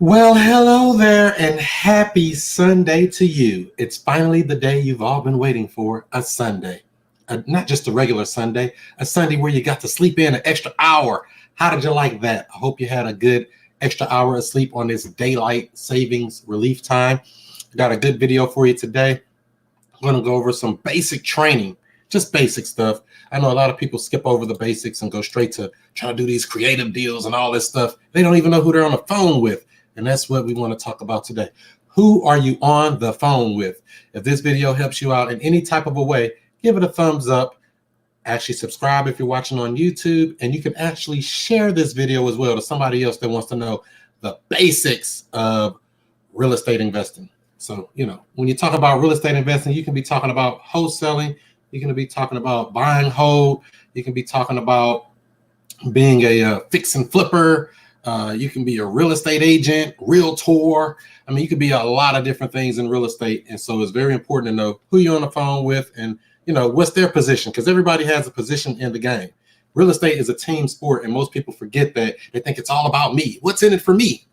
Well, hello there and happy Sunday to you. It's finally the day you've all been waiting for, a Sunday. Not just a regular Sunday, a Sunday where you got to sleep in an extra hour. How did you like that? I hope you had a good extra hour of sleep on this daylight savings relief time. I got a good video for you today. I'm going to go over some basic training, just basic stuff. I know a lot of people skip over the basics and go straight to trying to do these creative deals and all this stuff. They don't even know who they're on the phone with. And that's what we want to talk about today. Who are you on the phone with? If this video helps you out in any type of a way, give it a thumbs up. Actually subscribe if you're watching on YouTube. And you can actually share this video as well to somebody else that wants to know the basics of real estate investing. So, when you talk about real estate investing, you can be talking about wholesaling. You can be talking about buying hold. You can be talking about being a fix and flipper. You can be a real estate agent, realtor. I mean, you could be a lot of different things in real estate. And so it's very important to know who you're on the phone with and, what's their position, because everybody has a position in the game. Real estate is a team sport, and most people forget that. They think it's all about me. What's in it for me?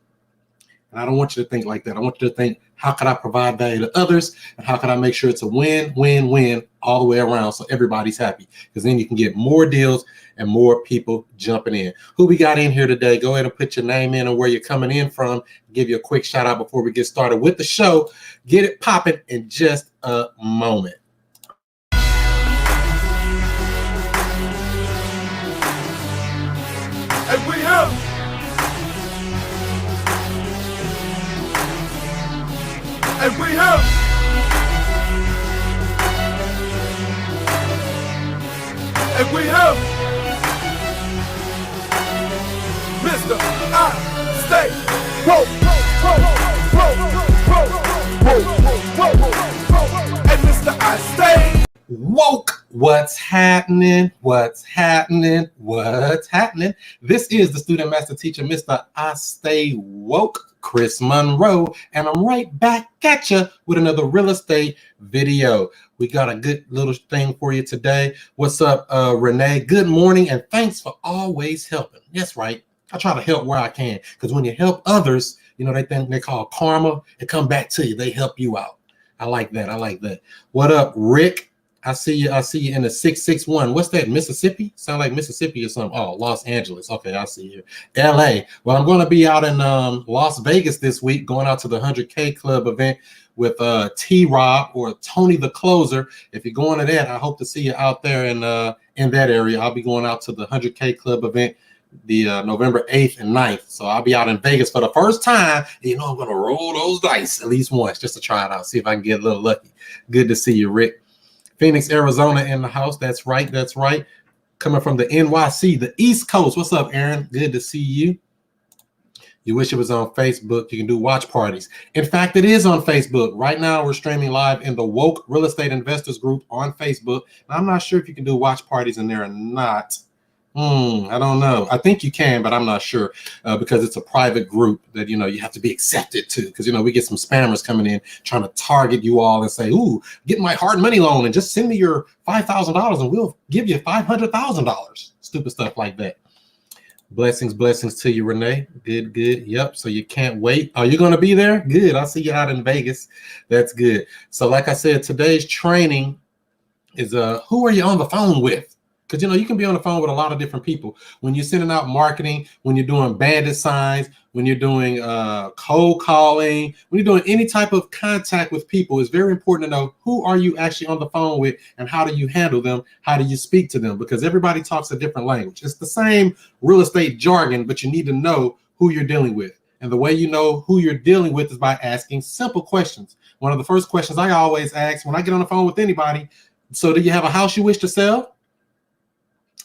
And I don't want you to think like that. I want you to think, how could I provide value to others? And how can I make sure it's a win, win, win all the way around so everybody's happy? Because then you can get more deals and more people jumping in. Who we got in here today? Go ahead and put your name in and where you're coming in from. Give you a quick shout out before we get started with the show. Get it popping in just a moment. And we have And we have Mr. I Stay Woke. And Mr. I Stay Woke. What's happening? What's happening? What's happening? This is the student master teacher, Mr. I Stay Woke, Chris Monroe, and I'm right back at you with another real estate video. We got a good little thing for you today. What's up, Renee? Good morning, and thanks for always helping. That's right. I try to help where I can, because when you help others, they think they call karma. It come back to you. They help you out. I like that. I like that. What up, Rick? I see you in the 661. What's that? Mississippi? Sound like Mississippi or something. Oh, Los Angeles. Okay, I see you. LA. Well, I'm going to be out in Las Vegas this week, going out to the 100K Club event with T-Rob or Tony the Closer. If you're going to that, I hope to see you out there in that area. I'll be going out to the 100K Club event the November 8th and 9th. So I'll be out in Vegas for the first time. I'm going to roll those dice at least once just to try it out, see if I can get a little lucky. Good to see you, Rick. Phoenix, Arizona in the house. That's right. That's right. Coming from the NYC, the East Coast. What's up, Aaron? Good to see you. You wish it was on Facebook. You can do watch parties. In fact, it is on Facebook. Right now, we're streaming live in the Woke Real Estate Investors group on Facebook. Now, I'm not sure if you can do watch parties in there or not. I don't know. I think you can, but I'm not sure because it's a private group that, you have to be accepted to, because, we get some spammers coming in trying to target you all and say, ooh, get my hard money loan and just send me your $5,000 and we'll give you $500,000. Stupid stuff like that. Blessings to you, Renee. Good. Yep. So you can't wait. Are you going to be there? Good. I'll see you out in Vegas. That's good. So like I said, today's training is who are you on the phone with? Because, you can be on the phone with a lot of different people. When you're sending out marketing, when you're doing bandit signs, when you're doing cold calling, when you're doing any type of contact with people, it's very important to know who are you actually on the phone with and how do you handle them? How do you speak to them? Because everybody talks a different language. It's the same real estate jargon, but you need to know who you're dealing with. And the way you know who you're dealing with is by asking simple questions. One of the first questions I always ask when I get on the phone with anybody, so do you have a house you wish to sell?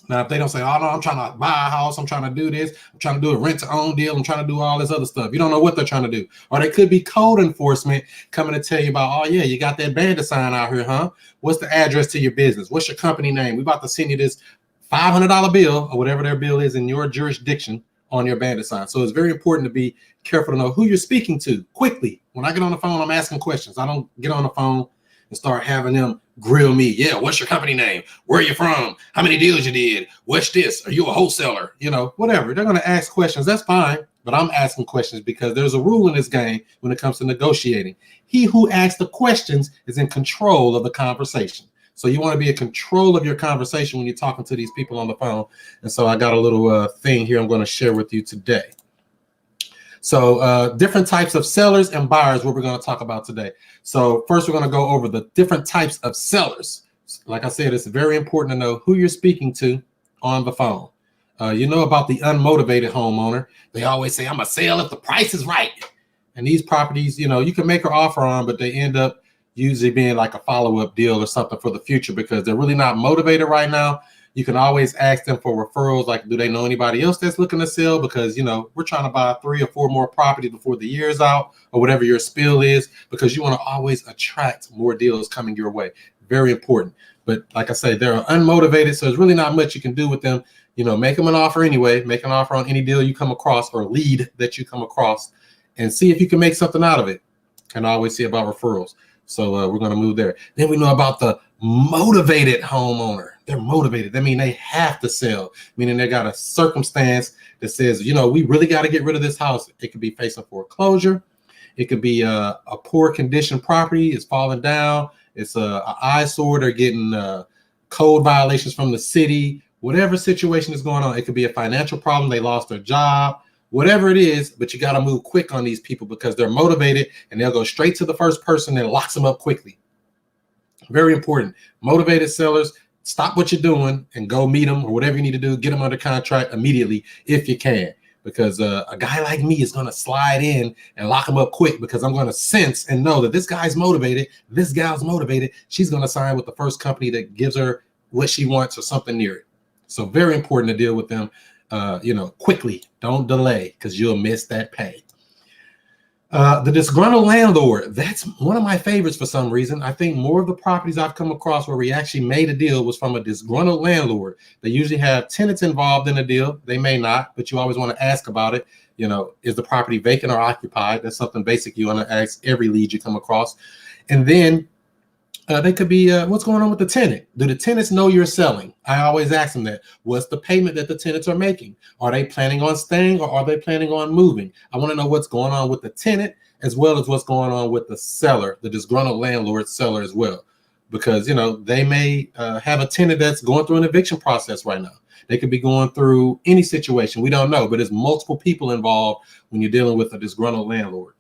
Now, if they don't say, oh, no, I'm trying to buy a house, I'm trying to do this, I'm trying to do a rent-to-own deal, I'm trying to do all this other stuff. You don't know what they're trying to do. Or they could be code enforcement coming to tell you about, oh, yeah, you got that bandit sign out here, huh? What's the address to your business? What's your company name? We're about to send you this $500 bill or whatever their bill is in your jurisdiction on your bandit sign. So it's very important to be careful to know who you're speaking to quickly. When I get on the phone, I'm asking questions. I don't get on the phone and start having them grill me. Yeah, what's your company name? Where are you from? How many deals you did? What's this? Are you a wholesaler? You know, whatever. They're going to ask questions. That's fine. But I'm asking questions because there's a rule in this game when it comes to negotiating. He who asks the questions is in control of the conversation. So you want to be in control of your conversation when you're talking to these people on the phone. And so I got a little thing here I'm going to share with you today. So different types of sellers and buyers, what we're going to talk about today. So first, we're going to go over the different types of sellers. Like I said, it's very important to know who you're speaking to on the phone. You know about the unmotivated homeowner. They always say, I'm going to sell if the price is right. And these properties, you know, you can make an offer on, but they end up usually being like a follow-up deal or something for the future because they're really not motivated right now. You can always ask them for referrals, like, do they know anybody else that's looking to sell? Because, you know, we're trying to buy 3 or 4 more properties before the year's out or whatever your spiel is, because you want to always attract more deals coming your way. Very important. But like I say, they're unmotivated, so there's really not much you can do with them. You know, make them an offer anyway. Make an offer on any deal you come across or lead that you come across and see if you can make something out of it. And I always see about referrals. So we're going to move there. Then we know about the motivated homeowner. They're motivated. That means they have to sell, meaning they got a circumstance that says, you know, we really got to get rid of this house. It could be facing foreclosure. It could be a poor condition property. It's falling down. It's an eyesore. They're getting code violations from the city. Whatever situation is going on, it could be a financial problem. They lost their job. Whatever it is, but you got to move quick on these people because they're motivated and they'll go straight to the first person that locks them up quickly. Very important. Motivated sellers, stop what you're doing and go meet them or whatever you need to do. Get them under contract immediately if you can, because a guy like me is going to slide in and lock them up quick because I'm going to sense and know that this guy's motivated. This gal's motivated. She's going to sign with the first company that gives her what she wants or something near it. So very important to deal with them. You know, quickly, don't delay because you'll miss that pay. The disgruntled landlord, that's one of my favorites for some reason. I think more of the properties I've come across where we actually made a deal was from a disgruntled landlord. They usually have tenants involved in the deal. They may not, but you always want to ask about it. You know, is the property vacant or occupied? That's something basic you want to ask every lead you come across. And then they could be, what's going on with the tenant? Do the tenants know you're selling? I always ask them that. What's the payment that the tenants are making? Are they planning on staying or are they planning on moving? I want to know what's going on with the tenant as well as what's going on with the seller, the disgruntled landlord seller as well. Because, you know, they may have a tenant that's going through an eviction process right now. They could be going through any situation. We don't know, but there's multiple people involved when you're dealing with a disgruntled landlord.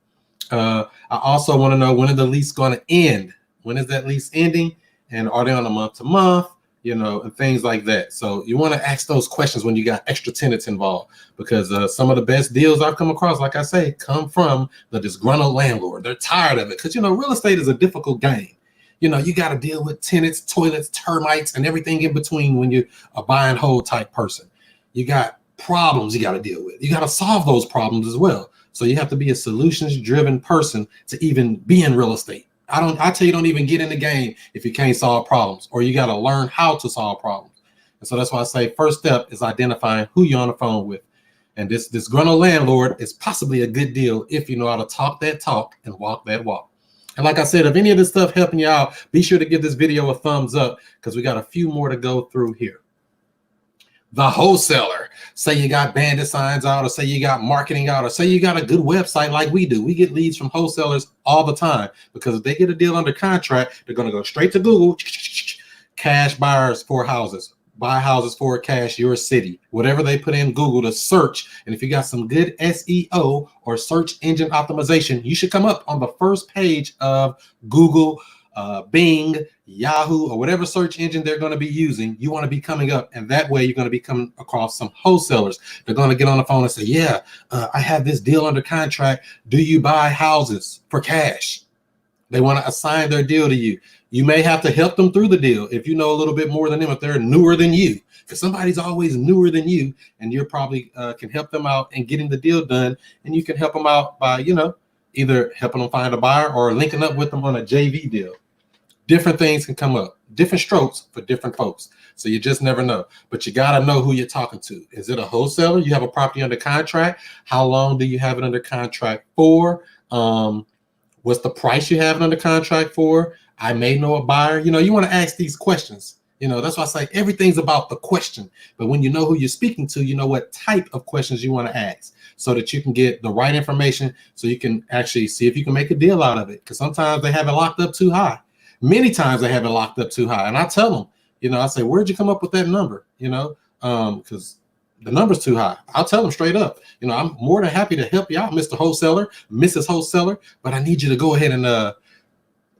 I also want to know, when is the lease going to end? When is that lease ending? And are they on a month-to-month? You know, and things like that. So you want to ask those questions when you got extra tenants involved, because some of the best deals I've come across, like I say, come from the disgruntled landlord. They're tired of it because, you know, real estate is a difficult game. You know, you got to deal with tenants, toilets, termites, and everything in between when you're a buy and hold type person. You got problems you got to deal with. You got to solve those problems as well. So you have to be a solutions-driven person to even be in real estate. I tell you, don't even get in the game if you can't solve problems, or you got to learn how to solve problems. And so that's why I say first step is identifying who you're on the phone with. And this disgruntled landlord is possibly a good deal if you know how to talk that talk and walk that walk. And like I said, if any of this stuff helping you out, be sure to give this video a thumbs up because we got a few more to go through here. The wholesaler. Say you got bandit signs out, or say you got marketing out, or say you got a good website like we do. We get leads from wholesalers all the time because if they get a deal under contract, they're going to go straight to Google, cash buyers for houses, buy houses for cash, your city, whatever they put in Google to search. And if you got some good SEO or search engine optimization, you should come up on the first page of Google, Bing, Yahoo, or whatever search engine they're going to be using. You want to be coming up, and that way you're going to be coming across some wholesalers. They're going to get on the phone and say, yeah, I have this deal under contract. Do you buy houses for cash? They want to assign their deal to you. You may have to help them through the deal if you know a little bit more than them, if they're newer than you, because somebody's always newer than you, and you're probably can help them out in getting the deal done. And you can help them out by, you know, either helping them find a buyer or linking up with them on a JV deal. Different things can come up, different strokes for different folks. So you just never know, but you got to know who you're talking to. Is it a wholesaler? You have a property under contract. How long do you have it under contract for? What's the price you have it under contract for? I may know a buyer. You know, you want to ask these questions. You know, that's why I say everything's about the question. But when you know who you're speaking to, you know what type of questions you want to ask so that you can get the right information so you can actually see if you can make a deal out of it. Because sometimes they have it locked up too high. Many times they have it locked up too high. And I tell them, you know, I say, where'd you come up with that number? You know, because the number's too high. I'll tell them straight up, you know, I'm more than happy to help you out, Mr. Wholesaler, Mrs. Wholesaler, but I need you to go ahead and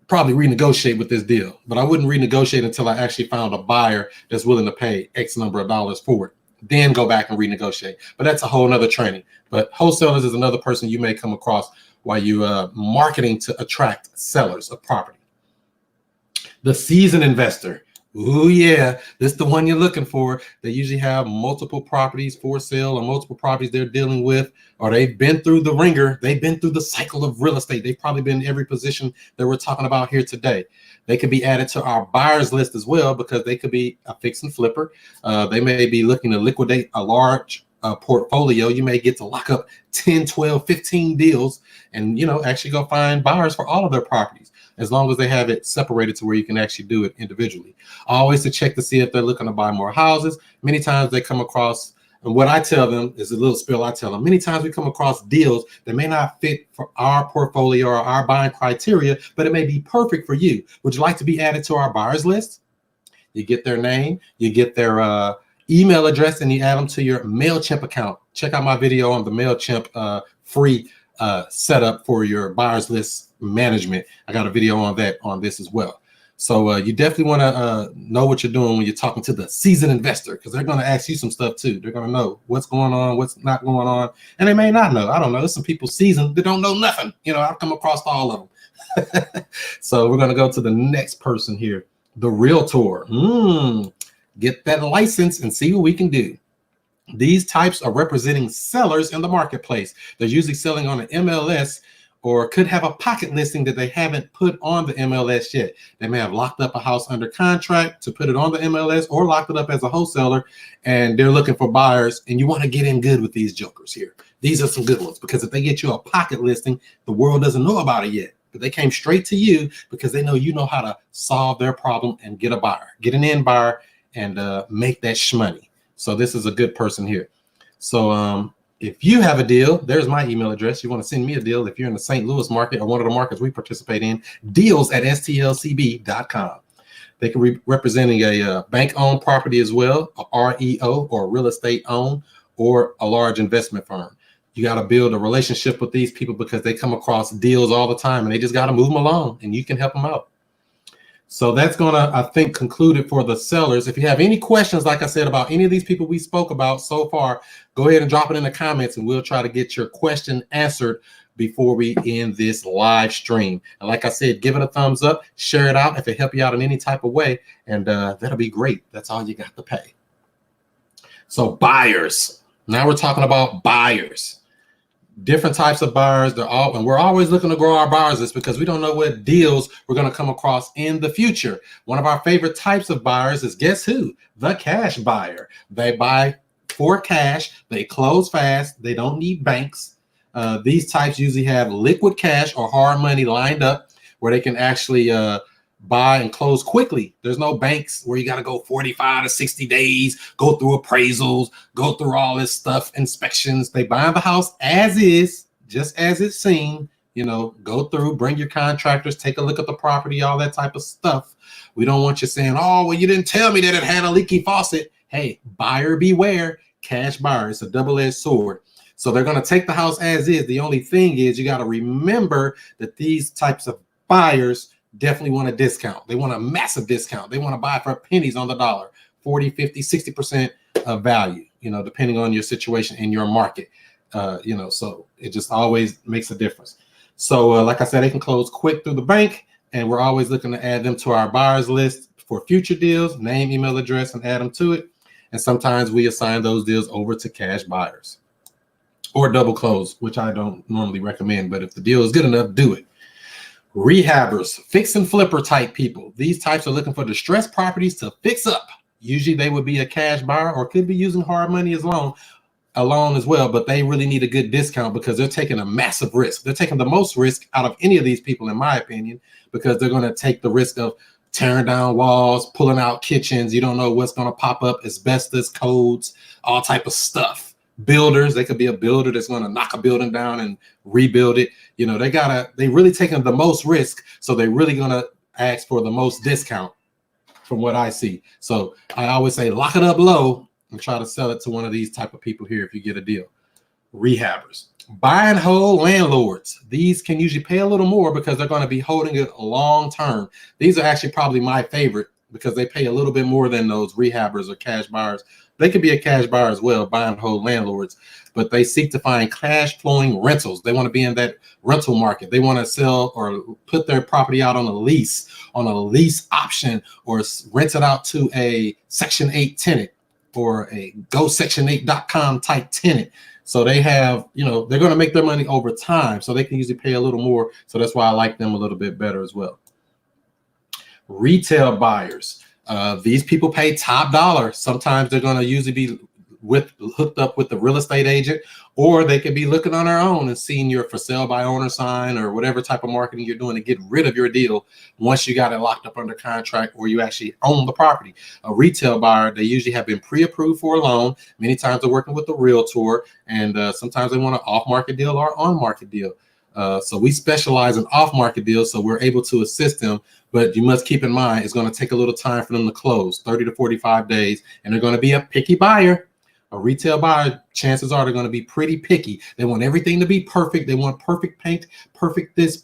probably renegotiate with this deal. But I wouldn't renegotiate until I actually found a buyer that's willing to pay X number of dollars for it. Then go back and renegotiate. But that's a whole nother training. But wholesalers is another person you may come across while you marketing to attract sellers of property. The seasoned investor. Ooh, yeah, this is the one you're looking for. They usually have multiple properties for sale or multiple properties they're dealing with, or they've been through the ringer. They've been through the cycle of real estate. They've probably been in every position that we're talking about here today. They could be added to our buyers list as well because they could be a fix and flipper. They may be looking to liquidate a large portfolio. You may get to lock up 10, 12, 15 deals and, you know, actually go find buyers for all of their properties, as long as they have it separated to where you can actually do it individually. Always to check to see if they're looking to buy more houses. Many times they come across, and what I tell them is a little spill I tell them, many times we come across deals that may not fit for our portfolio or our buying criteria, but it may be perfect for you. Would you like to be added to our buyers list? You get their name, you get their email address, and you add them to your MailChimp account. Check out my video on the MailChimp free setup for your buyers list management. I got a video on that on this as well. So you definitely want to know what you're doing when you're talking to the seasoned investor, because they're going to ask you some stuff too. They're going to know what's going on, what's not going on, and they may not know. I don't know. There's some people seasoned that don't know nothing. You know, I've come across all of them. So we're going to go to the next person here, the realtor. Get that license and see what we can do. These types are representing sellers in the marketplace. They're usually selling on an MLS or could have a pocket listing that they haven't put on the MLS yet. They may have locked up a house under contract to put it on the MLS or locked it up as a wholesaler, and they're looking for buyers, and you want to get in good with these jokers here. These are some good ones, because if they get you a pocket listing, the world doesn't know about it yet, but they came straight to you because they know you know how to solve their problem and get a buyer, get an end buyer, and make that shmoney. So this is a good person here. So if you have a deal, there's my email address. You want to send me a deal if you're in the St. Louis market or one of the markets we participate in, deals@stlcb.com. They can be representing a bank-owned property as well, a REO or real estate-owned, or a large investment firm. You got to build a relationship with these people because they come across deals all the time, and they just got to move them along, and you can help them out. So that's going to, I think, conclude it for the sellers. If you have any questions, like I said, about any of these people we spoke about so far, go ahead and drop it in the comments, and we'll try to get your question answered before we end this live stream. And like I said, give it a thumbs up, share it out if it helped you out in any type of way, and that'll be great. That's all you got to pay. So buyers. Now we're talking about buyers. Different types of buyers. And we're always looking to grow our buyers list because we don't know what deals we're going to come across in the future. One of our favorite types of buyers is, guess who? The cash buyer. They buy for cash. They close fast. They don't need banks. These types usually have liquid cash or hard money lined up where they can actually buy and close quickly. There's no banks where you got to go 45 to 60 days, go through appraisals, go through all this stuff, inspections. They buy the house as is, just as it's seen, you know, go through, bring your contractors, take a look at the property, all that type of stuff. We don't want you saying, oh, well, you didn't tell me that it had a leaky faucet. Hey, buyer beware, cash buyer. It's a double-edged sword. So they're going to take the house as is. The only thing is you got to remember that these types of buyers definitely want a discount. They want a massive discount. They want to buy for pennies on the dollar, 40, 50, 60% of value, you know, depending on your situation in your market, you know, so it just always makes a difference. So like I said, they can close quick through the bank, and we're always looking to add them to our buyers list for future deals, name, email address, and add them to it. And sometimes we assign those deals over to cash buyers or double close, which I don't normally recommend, but if the deal is good enough, do it. Rehabbers, fix and flipper type people. These types are looking for distressed properties to fix up. Usually they would be a cash buyer or could be using hard money as loan. alone as well, but they really need a good discount because they're taking a massive risk. They're taking the most risk out of any of these people, in my opinion, because they're going to take the risk of tearing down walls, pulling out kitchens. You don't know what's going to pop up, asbestos, codes, all type of stuff. Builders, they could be a builder that's going to knock a building down and rebuild it. You know, they really taking the most risk, so they're really going to ask for the most discount from what I see. So I always say lock it up low and try to sell it to one of these type of people here if you get a deal. Rehabbers, buy and hold landlords. These can usually pay a little more because they're going to be holding it long term. These are actually probably my favorite because they pay a little bit more than those rehabbers or cash buyers. They could be a cash buyer as well, buy and hold landlords, but they seek to find cash flowing rentals. They want to be in that rental market. They want to sell or put their property out on a lease option, or rent it out to a Section 8 tenant or a gosection8.com type tenant. So they have, you know, they're going to make their money over time, so they can usually pay a little more. So that's why I like them a little bit better as well. Retail buyers. These people pay top dollar. Sometimes they're going to usually be hooked up with the real estate agent, or they could be looking on their own and seeing your for sale by owner sign or whatever type of marketing you're doing to get rid of your deal once you got it locked up under contract or you actually own the property. A retail buyer, they usually have been pre-approved for a loan. Many times they're working with a realtor, and sometimes they want an off-market deal or on-market deal. So we specialize in off-market deals, so we're able to assist them. But you must keep in mind, it's going to take a little time for them to close, 30 to 45 days, and they're going to be a picky buyer. A retail buyer, chances are they're going to be pretty picky. They want everything to be perfect. They want perfect paint, perfect this,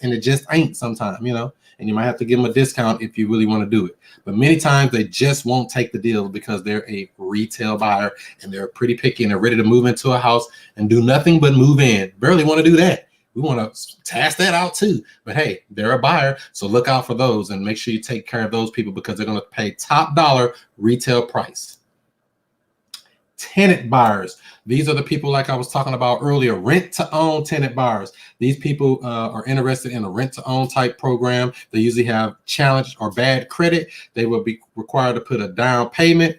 and it just ain't sometimes, you know, and you might have to give them a discount if you really want to do it. But many times they just won't take the deal because they're a retail buyer and they're pretty picky and they're ready to move into a house and do nothing but move in. Barely want to do that. We want to task that out too. But hey, they're a buyer, so look out for those and make sure you take care of those people because they're going to pay top dollar retail price. Tenant buyers. These are the people like I was talking about earlier, rent to own tenant buyers. These people are interested in a rent to own type program. They usually have challenged or bad credit. They will be required to put a down payment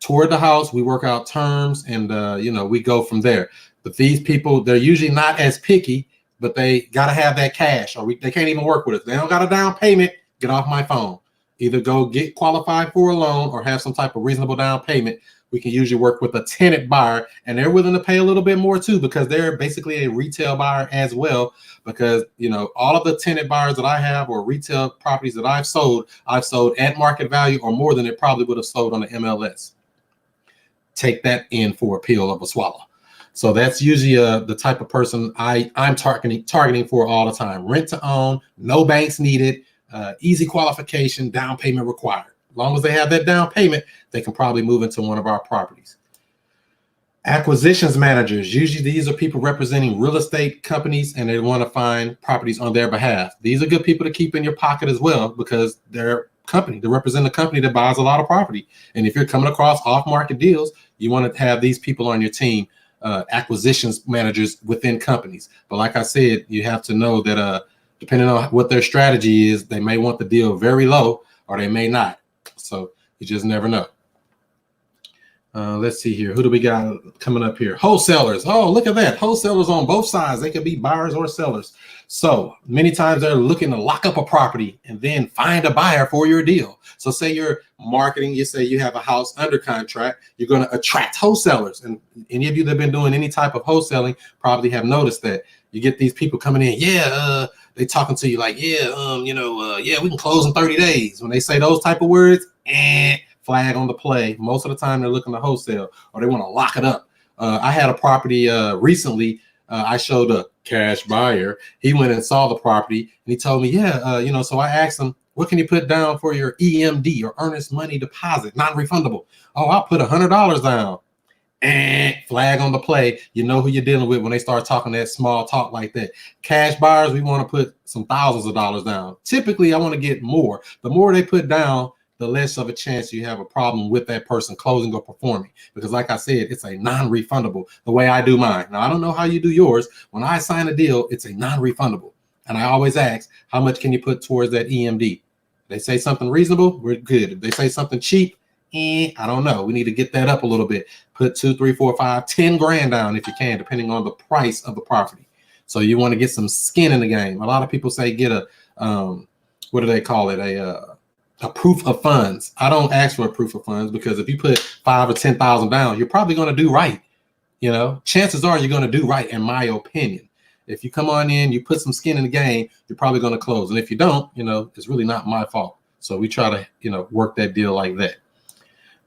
toward the house. We work out terms and you know, we go from there. But these people, they're usually not as picky, but they got to have that cash, or they can't even work with us. They don't got a down payment. Get off my phone. Either go get qualified for a loan or have some type of reasonable down payment. We can usually work with a tenant buyer, and they're willing to pay a little bit more too because they're basically a retail buyer as well. Because, you know, all of the tenant buyers that I have or retail properties that I've sold at market value or more than it probably would have sold on the MLS. Take that in for a pill of a swallow. So that's usually the type of person I'm targeting for all the time. Rent to own, no banks needed, easy qualification, down payment required. As long as they have that down payment, they can probably move into one of our properties. Acquisitions managers. Usually these are people representing real estate companies and they want to find properties on their behalf. These are good people to keep in your pocket as well because they're company. They represent a company that buys a lot of property. And if you're coming across off-market deals, you want to have these people on your team, acquisitions managers within companies. But like I said, you have to know that depending on what their strategy is, they may want the deal very low or they may not. So you just never know. Let's see here. Who do we got coming up here? Wholesalers. Oh, look at that. Wholesalers on both sides. They could be buyers or sellers. So many times they're looking to lock up a property and then find a buyer for your deal. So say you're marketing, you say you have a house under contract, you're going to attract wholesalers. And any of you that have been doing any type of wholesaling probably have noticed that you get these people coming in. Yeah, they talking to you like, yeah, yeah, we can close in 30 days. When they say those type of words, flag on the play. Most of the time they're looking to wholesale or they want to lock it up. I had a property recently. I showed a cash buyer. He went and saw the property and he told me, yeah, so I asked him, what can you put down for your EMD or earnest money deposit, non-refundable? Oh, I'll put $100 down. And flag on the play. You know who you're dealing with when they start talking that small talk like that. Cash buyers, we want to put some thousands of dollars down. Typically, I want to get more. The more they put down, the less of a chance you have a problem with that person closing or performing. Because like I said, it's a non-refundable, the way I do mine. Now, I don't know how you do yours. When I sign a deal, it's a non-refundable. And I always ask, how much can you put towards that EMD? If they say something reasonable, we're good. If they say something cheap, I don't know. We need to get that up a little bit. Put 2, 3, 4, 5, 10 grand down if you can, depending on the price of the property. So you want to get some skin in the game. A lot of people say get a what do they call it? A proof of funds. I don't ask for a proof of funds because if you put 5 or 10,000 down, you're probably going to do right. You know, chances are you're going to do right, in my opinion. If you come on in, you put some skin in the game, you're probably going to close. And if you don't, you know, it's really not my fault. So we try to, you know, work that deal like that.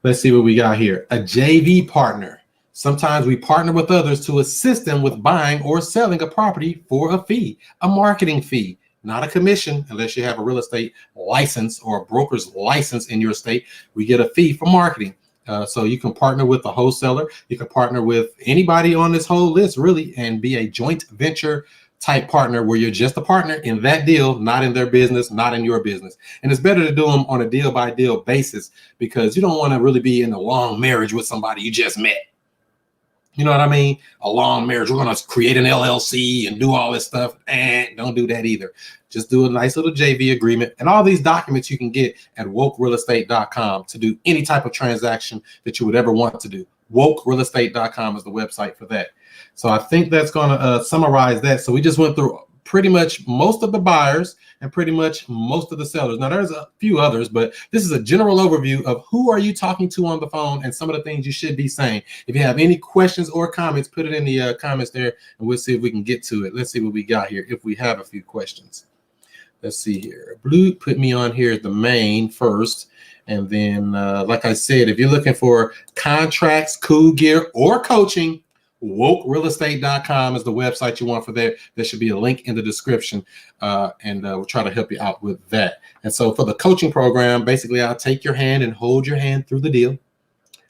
Let's see what we got here. A JV partner. Sometimes we partner with others to assist them with buying or selling a property for a fee, a marketing fee, not a commission, unless you have a real estate license or a broker's license in your state. We get a fee for marketing. So you can partner with a wholesaler. You can partner with anybody on this whole list, really, and be a joint venture type partner where you're just a partner in that deal, not in their business, not in your business. And it's better to do them on a deal by deal basis because you don't want to really be in a long marriage with somebody you just met. You know what I mean? A long marriage. We're going to create an LLC and do all this stuff. And don't do that either. Just do a nice little JV agreement. And all these documents you can get at wokerealestate.com to do any type of transaction that you would ever want to do. Wokerealestate.com is the website for that. So I think that's going to summarize that. So we just went through pretty much most of the buyers and pretty much most of the sellers. Now, there's a few others, but this is a general overview of who are you talking to on the phone and some of the things you should be saying. If you have any questions or comments, put it in the comments there, and we'll see if we can get to it. Let's see what we got here, if we have a few questions. Let's see here. Blue put me on here at the main first. And then, like I said, if you're looking for contracts, cool gear, or coaching, wokerealestate.com is the website you want for that. There should be a link in the description, and we'll try to help you out with that. And so for the coaching program, basically I'll take your hand and hold your hand through the deal,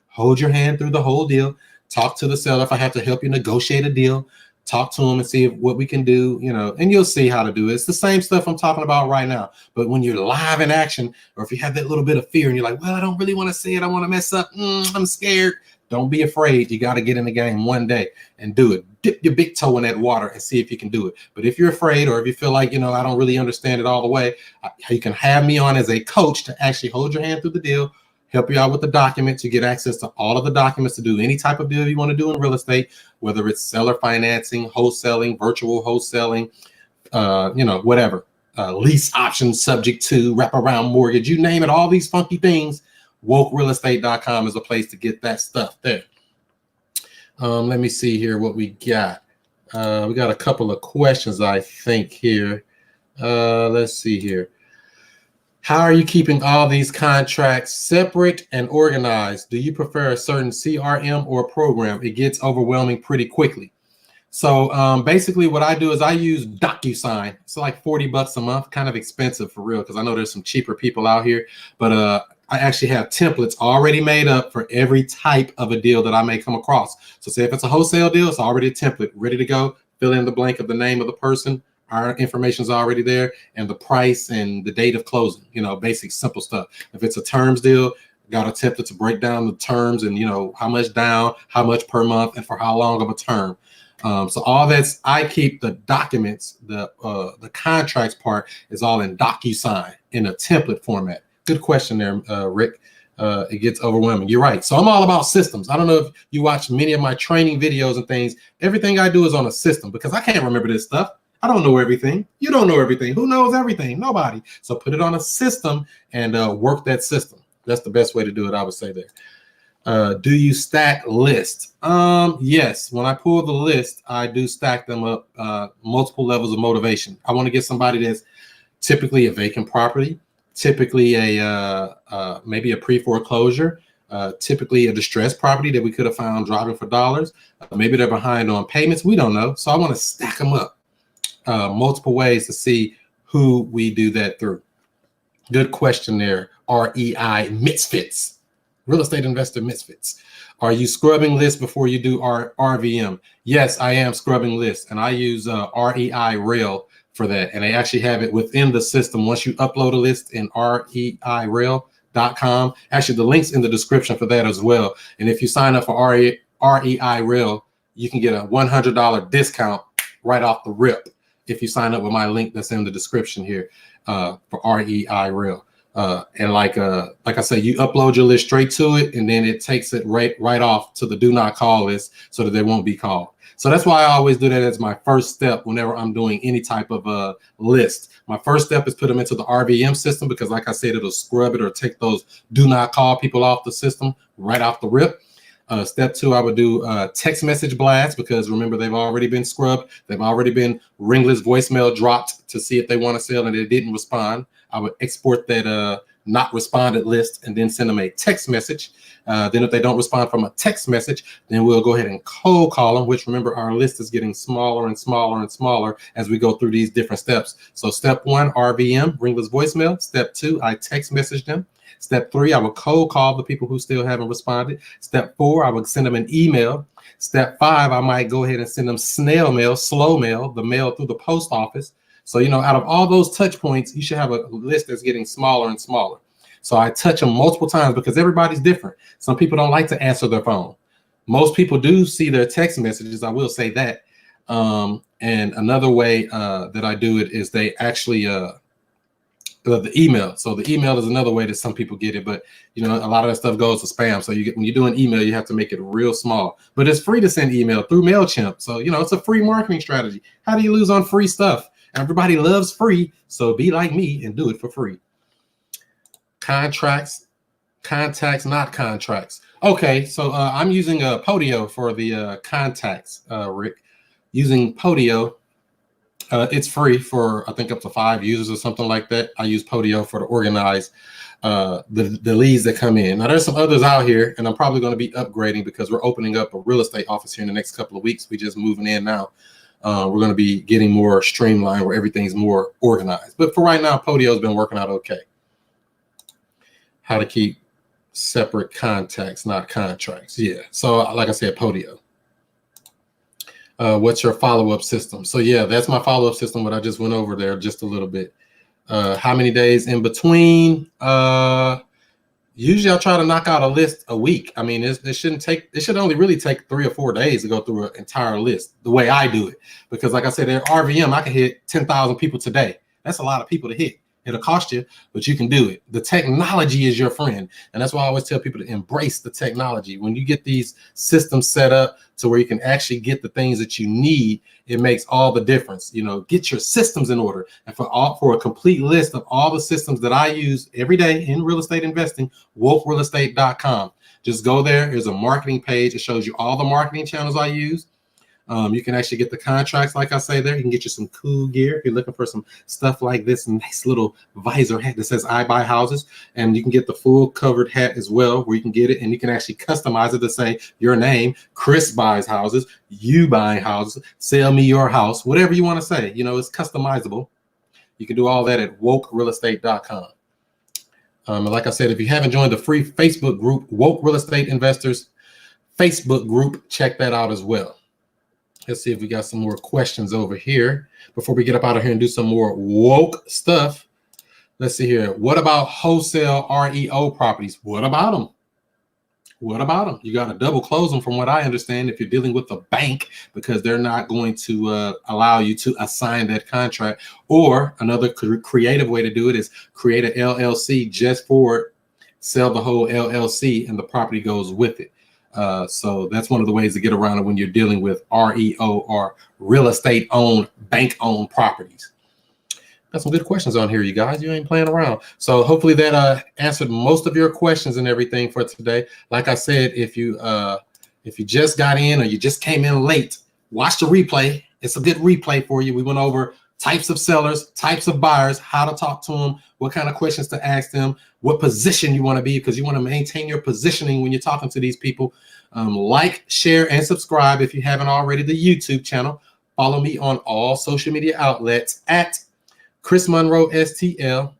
hold your hand through the whole deal, talk to the seller if I have to help you negotiate a deal, talk to them and see what we can do, you know, and you'll see how to do it. It's the same stuff I'm talking about right now. But when you're live in action, or if you have that little bit of fear and you're like, well, I don't really want to say it, I want to mess up, I'm scared. Don't be afraid. You got to get in the game one day and do it. Dip your big toe in that water and see if you can do it. But if you're afraid, or if you feel like, you know, I don't really understand it all the way, you can have me on as a coach to actually hold your hand through the deal, help you out with the documents. You get access to all of the documents to do any type of deal you want to do in real estate, whether it's seller financing, wholesaling, virtual wholesaling, you know, whatever, lease options subject to, wraparound mortgage, you name it, all these funky things. WokeRealEstate.com is a place to get that stuff there. Let me see here what we got. We got a couple of questions, I think, here. Let's see here. How are you keeping all these contracts separate and organized? Do you prefer a certain CRM or program? It gets overwhelming pretty quickly. So basically what I do is I use DocuSign. It's like $40 a month, kind of expensive for real, because I know there's some cheaper people out here, but I actually have templates already made up for every type of a deal that I may come across. So say if it's a wholesale deal, it's already a template ready to go. Fill in the blank of the name of the person. Our information is already there, and the price and the date of closing, you know, basic, simple stuff. If it's a terms deal, got a template to break down the terms and, you know, how much down, how much per month, and for how long of a term. So all that's, I keep the documents, the contracts part is all in DocuSign in a template format. Good question there, Rick. It gets overwhelming. You're right. So I'm all about systems. I don't know if you watch many of my training videos and things. Everything I do is on a system because I can't remember this stuff. I don't know everything. You don't know everything. Who knows everything? Nobody. So put it on a system and work that system. That's the best way to do it, I would say there. Do you stack lists? Yes. When I pull the list, I do stack them up, multiple levels of motivation. I want to get somebody that's typically a vacant property, typically a maybe a pre-foreclosure, typically a distressed property that we could have found driving for dollars. Maybe they're behind on payments. We don't know. So I want to stack them up multiple ways to see who we do that through. Good question there. REI misfits. Real estate investor misfits. Are you scrubbing lists before you do RVM? Yes, I am scrubbing lists, and I use REI Rail for that. And they actually have it within the system. Once you upload a list in REIRail.com, actually the link's in the description for that as well. And if you sign up for REI Rail, you can get a $100 discount right off the rip if you sign up with my link that's in the description here for REI Rail. And like I said, you upload your list straight to it, and then it takes it right off to the do not call list so that they won't be called. So that's why I always do that as my first step whenever I'm doing any type of list. My first step is put them into the RVM system because, like I said, it'll scrub it or take those do not call people off the system right off the rip. Step two, I would do text message blasts because remember, they've already been scrubbed. They've already been ringless voicemail dropped to see if they want to sell and they didn't respond. I would export that not responded list and then send them a text message. Then if they don't respond from a text message, then we'll go ahead and cold call them, which remember, our list is getting smaller and smaller and smaller as we go through these different steps. So step one, RVM, ringless voicemail. Step two, I text message them. Step three, I would cold call the people who still haven't responded. Step four, I would send them an email. Step five, I might go ahead and send them snail mail, slow mail, the mail through the post office. So, out of all those touch points, you should have a list that's getting smaller and smaller. So I touch them multiple times because everybody's different. Some people don't like to answer their phone. Most people do see their text messages. I will say that. And another way that I do it is they actually the email. So the email is another way that some people get it, but a lot of that stuff goes to spam. So when you do an email, you have to make it real small. But it's free to send email through MailChimp. So it's a free marketing strategy. How do you lose on free stuff? Everybody loves free, so be like me and do it for free. Contracts, contacts, not contracts. Okay, so I'm using Podio for the contacts, Rick. Using Podio, it's free for I think up to 5 users or something like that. I use Podio for to organize the leads that come in. Now there's some others out here, and I'm probably going to be upgrading because we're opening up a real estate office here in the next couple of weeks. We just moving in now. We're going to be getting more streamlined where everything's more organized. But for right now, Podio's been working out okay. How to keep separate contacts, not contracts. Yeah. So like I said, Podio. What's your follow-up system? So yeah, that's my follow-up system, but I just went over there just a little bit. How many days in between? Usually I'll try to knock out a list a week. I mean, it should only really take 3 or 4 days to go through an entire list the way I do it. Because like I said, at RVM, I can hit 10,000 people today. That's a lot of people to hit. It'll cost you, but you can do it. The technology is your friend. And that's why I always tell people to embrace the technology. When you get these systems set up to where you can actually get the things that you need, it makes all the difference. Get your systems in order. And for a complete list of all the systems that I use every day in real estate investing, wolfrealestate.com. Just go there. There's a marketing page. It shows you all the marketing channels I use. You can actually get the contracts, like I say there. You can get you some cool gear if you're looking for some stuff like this nice little visor hat that says I buy houses. And you can get the full covered hat as well, where you can get it and you can actually customize it to say your name, Chris buys houses, you buying houses, sell me your house, whatever you want to say. It's customizable. You can do all that at wokerealestate.com. And like I said, if you haven't joined the free Facebook group, Woke Real Estate Investors Facebook group, check that out as well. Let's see if we got some more questions over here before we get up out of here and do some more woke stuff. Let's see here. What about wholesale REO properties? What about them? What about them? You got to double close them from what I understand if you're dealing with a bank, because they're not going to allow you to assign that contract. Or another creative way to do it is create an LLC just for it, sell the whole LLC, and the property goes with it. So that's one of the ways to get around it when you're dealing with REO or real estate owned, bank owned properties. Got some good questions on here, you guys. You ain't playing around. So hopefully that answered most of your questions and everything for today. Like I said, if you just got in or you just came in late, watch the replay. It's a good replay for you. We went over types of sellers, types of buyers, how to talk to them, what kind of questions to ask them, what position you want to be, because you want to maintain your positioning when you're talking to these people. Like, share, and subscribe if you haven't already, the YouTube channel. Follow me on all social media outlets at Chris Monroe STL.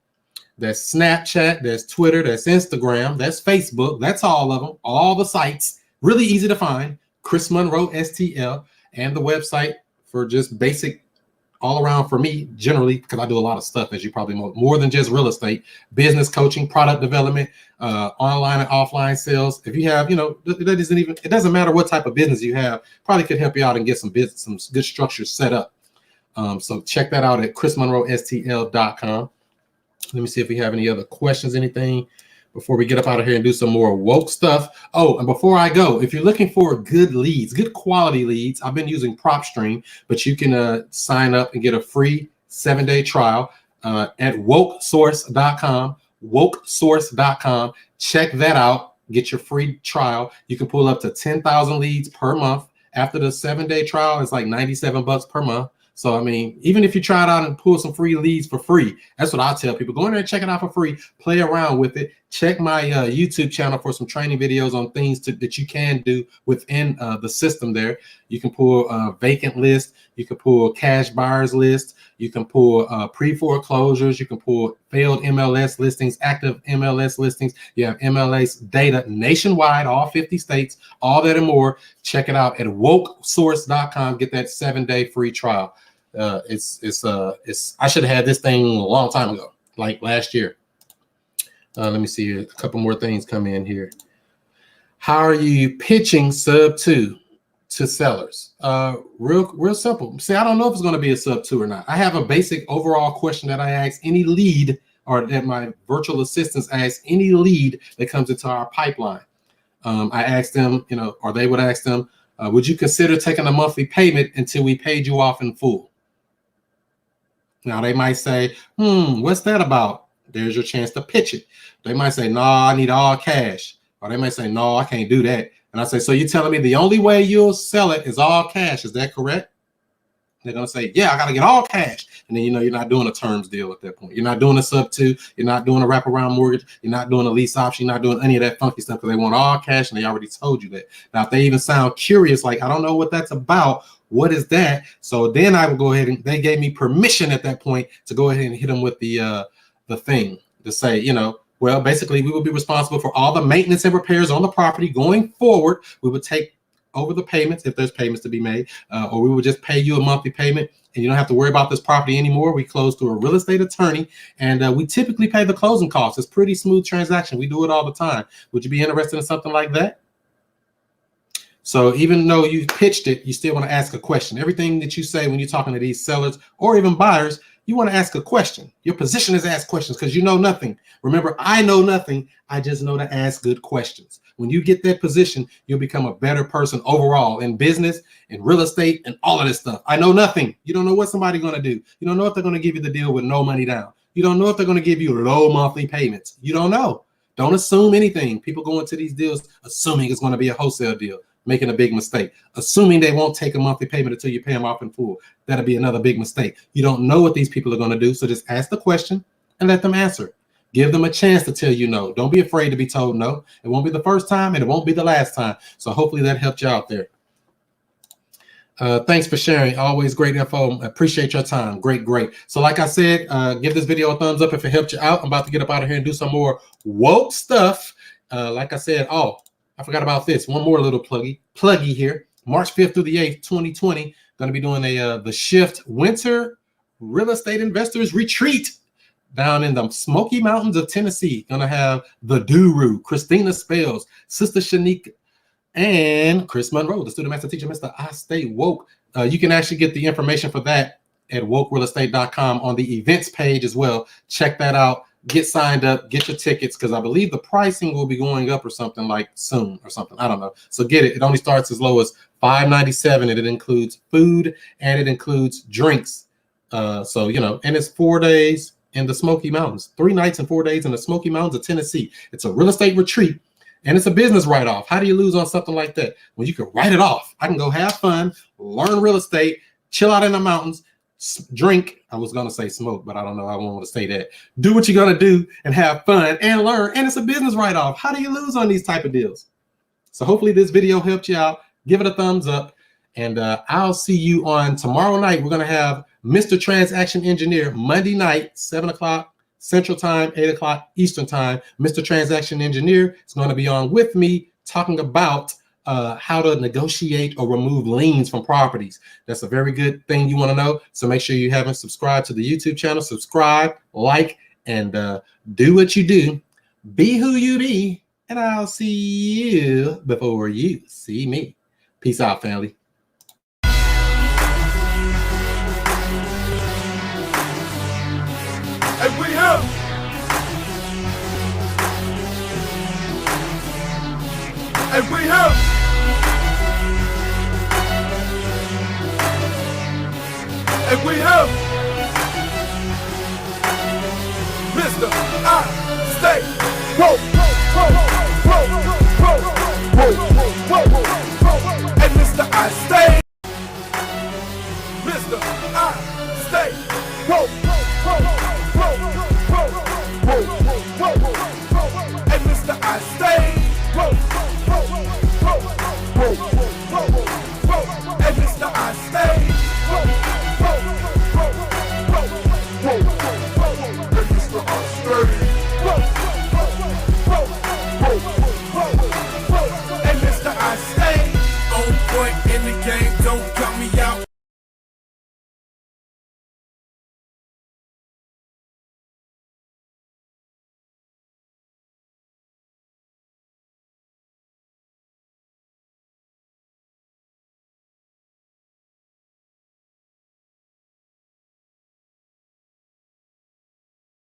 That's Snapchat, that's Twitter, that's Instagram, that's Facebook, that's all of them, all the sites. Really easy to find, Chris Monroe STL, and the website for just basic all around for me, generally, because I do a lot of stuff, as you probably know, more than just real estate, business coaching, product development, online and offline sales. If you have, it doesn't matter what type of business you have, probably could help you out and get some good structures set up. So check that out at chrismonroestl.com. Let me see if we have any other questions, anything before we get up out of here and do some more woke stuff. Oh, and before I go, if you're looking for good leads, good quality leads, I've been using PropStream, but you can sign up and get a free 7-day trial at wokesource.com, wokesource.com. Check that out. Get your free trial. You can pull up to 10,000 leads per month. After the 7-day trial, it's like $97 per month. So, I mean, even if you try it out and pull some free leads for free, that's what I tell people. Go in there and check it out for free. Play around with it. Check my YouTube channel for some training videos on things that you can do within the system there. You can pull a vacant list. You can pull cash buyers list. You can pull pre-foreclosures. You can pull failed MLS listings, active MLS listings. You have MLS data nationwide, all 50 states, all that and more. Check it out at wokesource.com. Get that 7-day free trial. I should have had this thing a long time ago, like last year. Let me see a couple more things come in here. How are you pitching sub 2 to sellers? Real simple. See, I don't know if it's going to be a sub 2 or not. I have a basic overall question that I ask any lead, or that my virtual assistants ask any lead that comes into our pipeline. I ask them, or they would ask them, would you consider taking a monthly payment until we paid you off in full? Now they might say, what's that about? There's your chance to pitch it. They might say, no, I need all cash. Or they might say, no, I can't do that. And I say, so you're telling me the only way you'll sell it is all cash. Is that correct? They're going to say, yeah, I got to get all cash. And then, you're not doing a terms deal at that point. You're not doing a sub 2. You're not doing a wraparound mortgage. You're not doing a lease option. You're not doing any of that funky stuff because they want all cash and they already told you that. Now, if they even sound curious, like, I don't know what that's about, what is that? So then I would go ahead and they gave me permission at that point to go ahead and hit them with the thing to say, well, basically we will be responsible for all the maintenance and repairs on the property going forward. We would take over the payments if there's payments to be made, or we would just pay you a monthly payment and you don't have to worry about this property anymore. We close through a real estate attorney and we typically pay the closing costs. It's pretty smooth transaction. We do it all the time. Would you be interested in something like that? So even though you pitched it, you still want to ask a question. Everything that you say when you're talking to these sellers or even buyers, you want to ask a question. Your position is ask questions because you know nothing. Remember, I know nothing. I just know to ask good questions. When you get that position, you'll become a better person overall in business, in real estate, and all of this stuff. I know nothing. You don't know what somebody's going to do. You don't know if they're going to give you the deal with no money down. You don't know if they're going to give you low monthly payments. You don't know. Don't assume anything. People go into these deals assuming it's going to be a wholesale deal, making a big mistake. Assuming they won't take a monthly payment until you pay them off in full. That'll be another big mistake. You don't know what these people are going to do, so just ask the question and let them answer. Give them a chance to tell you no. Don't be afraid to be told no. It won't be the first time and it won't be the last time. So hopefully that helped you out there. Thanks for sharing. Always great info. Appreciate your time. Great. So like I said, give this video a thumbs up if it helped you out. I'm about to get up out of here and do some more woke stuff. Like I said, I forgot about this. One more little pluggy here. March 5th through the 8th, 2020. Going to be doing the Shift Winter Real Estate Investors Retreat down in the Smoky Mountains of Tennessee. Going to have the Duru, Christina Spells, Sister Shanique, and Chris Monroe, the student master teacher, Mr. I Stay Woke. You can actually get the information for that at wokerealestate.com on the events page as well. Check that out. Get signed up, get your tickets, because I believe the pricing will be going up or something like soon or something. I don't know. So get it. It only starts as low as $5.97, and it includes food and it includes drinks. So, and it's 4 days in the Smoky Mountains, 3 nights and 4 days in the Smoky Mountains of Tennessee. It's a real estate retreat and it's a business write-off. How do you lose on something like that? Well, you can write it off. I can go have fun, learn real estate, chill out in the mountains, drink. I was going to say smoke, but I don't know. I won't want to say that. Do what you're going to do and have fun and learn. And it's a business write-off. How do you lose on these type of deals? So hopefully this video helped you out. Give it a thumbs up. And I'll see you on tomorrow night. We're going to have Mr. Transaction Engineer Monday night, 7 o'clock Central Time, 8 o'clock Eastern Time. Mr. Transaction Engineer is going to be on with me talking about how to negotiate or remove liens from properties. That's a very good thing you want to know. So make sure you haven't subscribed to the YouTube channel. Subscribe, like, and do what you do. Be who you be. And I'll see you before you see me. Peace out, family. And we have and we have. And we have Mr. I stay woke. And Mr. I stay. Mr. I stay woke. And Mr. I stay.